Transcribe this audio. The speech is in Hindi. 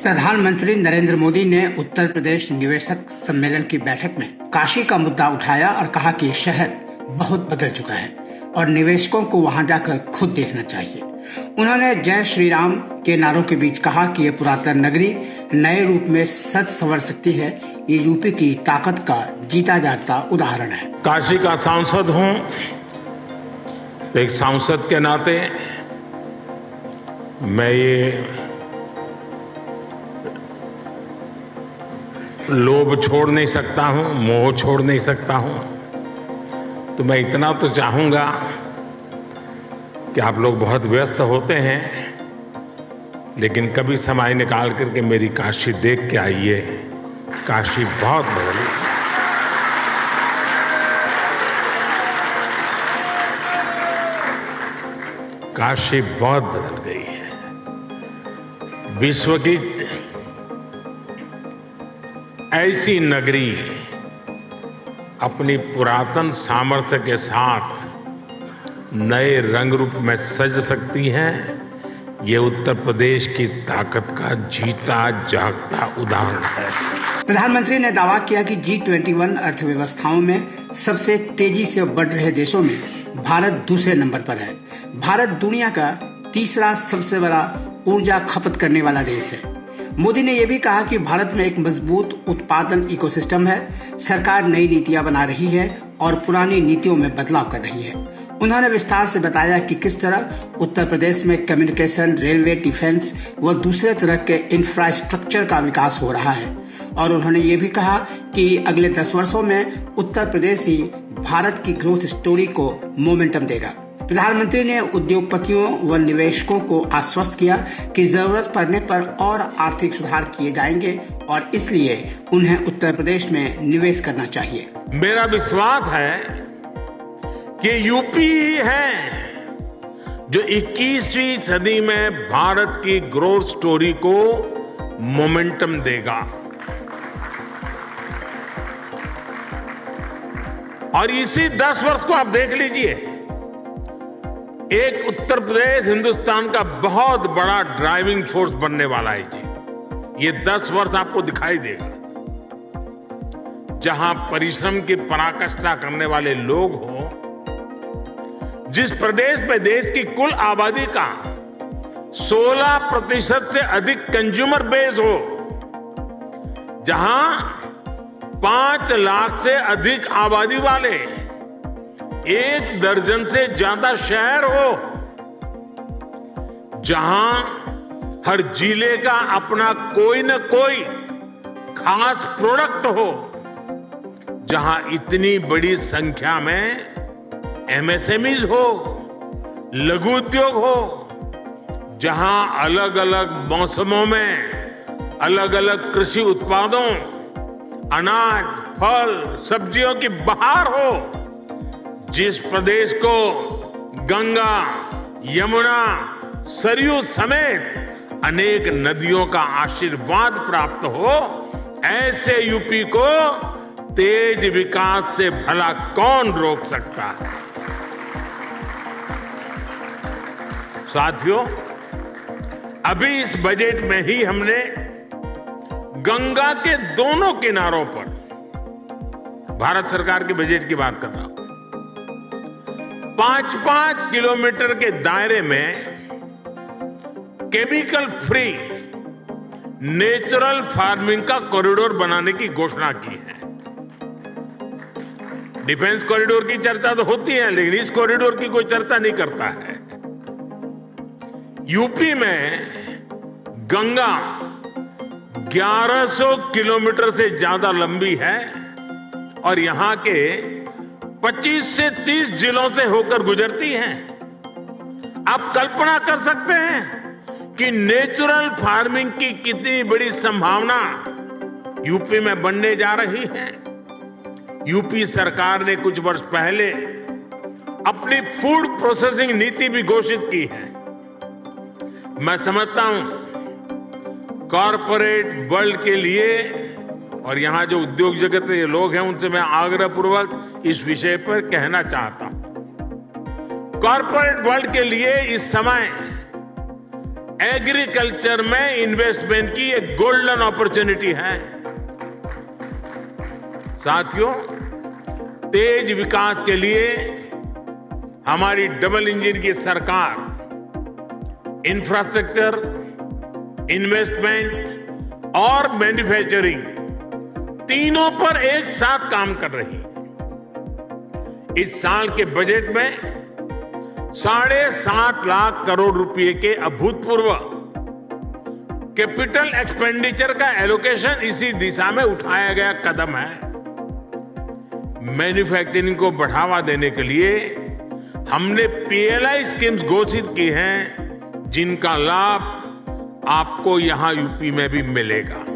प्रधानमंत्री नरेंद्र मोदी ने उत्तर प्रदेश निवेशक सम्मेलन की बैठक में काशी का मुद्दा उठाया और कहा कि शहर बहुत बदल चुका है और निवेशकों को वहां जाकर खुद देखना चाहिए। उन्होंने जय श्री राम के नारों के बीच कहा कि ये पुरातन नगरी नए रूप में सज संवर सकती है। ये यूपी की ताकत का जीता जागता उदाहरण है। काशी का सांसद हूं तो एक सांसद के नाते मैं ये लोभ छोड़ नहीं सकता हूं, मोह छोड़ नहीं सकता हूं। तो मैं इतना तो चाहूंगा कि आप लोग बहुत व्यस्त होते हैं, लेकिन कभी समय निकाल करके मेरी काशी देख के आइए। काशी बहुत बदली, काशी बहुत बदल गई है। विश्व की ऐसी नगरी अपनी पुरातन सामर्थ्य के साथ नए रंग रूप में सज सकती है। ये उत्तर प्रदेश की ताकत का जीता जागता उदाहरण है। प्रधानमंत्री ने दावा किया कि G21 अर्थव्यवस्थाओं में सबसे तेजी से बढ़ रहे देशों में भारत दूसरे नंबर पर है। भारत दुनिया का तीसरा सबसे बड़ा ऊर्जा खपत करने वाला देश है। मोदी ने यह भी कहा कि भारत में एक मजबूत उत्पादन इकोसिस्टम है। सरकार नई नीतियां बना रही है और पुरानी नीतियों में बदलाव कर रही है। उन्होंने विस्तार से बताया कि किस तरह उत्तर प्रदेश में कम्युनिकेशन, रेलवे, डिफेंस व दूसरे तरह के इंफ्रास्ट्रक्चर का विकास हो रहा है। और उन्होंने ये भी कहा कि अगले 10 वर्षों में उत्तर प्रदेश ही भारत की ग्रोथ स्टोरी को मोमेंटम देगा। प्रधानमंत्री ने उद्योगपतियों व निवेशकों को आश्वस्त किया कि जरूरत पड़ने पर और आर्थिक सुधार किए जाएंगे और इसलिए उन्हें उत्तर प्रदेश में निवेश करना चाहिए। मेरा विश्वास है कि यूपी ही है जो 21वीं सदी में भारत की ग्रोथ स्टोरी को मोमेंटम देगा। और इसी 10 वर्ष को आप देख लीजिए, एक उत्तर प्रदेश हिंदुस्तान का बहुत बड़ा ड्राइविंग फोर्स बनने वाला है जी। ये 10 वर्ष आपको दिखाई देगा, जहां परिश्रम की पराकाष्ठा करने वाले लोग हों, जिस प्रदेश में देश की कुल आबादी का 16% से अधिक कंज्यूमर बेस हो, जहां 5 लाख से अधिक आबादी वाले 1 दर्जन से ज्यादा शहर हो, जहां हर जिले का अपना कोई न कोई खास प्रोडक्ट हो, जहां इतनी बड़ी संख्या में एमएसएमईज हो, लघु उद्योग हो, जहां अलग अलग मौसमों में अलग अलग कृषि उत्पादों, अनाज, फल, सब्जियों की बहार हो, जिस प्रदेश को गंगा, यमुना, सरयू समेत अनेक नदियों का आशीर्वाद प्राप्त हो, ऐसे यूपी को तेज विकास से भला कौन रोक सकता है। साथियों, अभी इस बजट में ही हमने गंगा के दोनों किनारों पर, भारत सरकार के बजट की बात कर रहा हूं, 5-5 किलोमीटर के दायरे में केमिकल फ्री नेचुरल फार्मिंग का कॉरिडोर बनाने की घोषणा की है। डिफेंस कॉरिडोर की चर्चा तो होती है, लेकिन इस कॉरिडोर की कोई चर्चा नहीं करता है। यूपी में गंगा 1100 किलोमीटर से ज्यादा लंबी है और यहां के 25 से 30 जिलों से होकर गुजरती है। आप कल्पना कर सकते हैं कि नेचुरल फार्मिंग की कितनी बड़ी संभावना यूपी में बनने जा रही है। यूपी सरकार ने कुछ वर्ष पहले अपनी फूड प्रोसेसिंग नीति भी घोषित की है। मैं समझता हूं कॉरपोरेट वर्ल्ड के लिए, और यहां जो उद्योग जगत के लोग हैं उनसे मैं आग्रहपूर्वक इस विषय पर कहना चाहता हूं, कॉरपोरेट वर्ल्ड के लिए इस समय एग्रीकल्चर में इन्वेस्टमेंट की एक गोल्डन अपॉर्चुनिटी है। साथियों, तेज विकास के लिए हमारी डबल इंजन की सरकार इंफ्रास्ट्रक्चर, इन्वेस्टमेंट और मैन्युफैक्चरिंग तीनों पर एक साथ काम कर रही है। इस साल के बजट में 7.5 लाख करोड़ रुपए के अभूतपूर्व कैपिटल एक्सपेंडिचर का एलोकेशन इसी दिशा में उठाया गया कदम है। मैन्युफैक्चरिंग को बढ़ावा देने के लिए हमने पीएलआई स्कीम्स घोषित की हैं, जिनका लाभ आपको यहां यूपी में भी मिलेगा।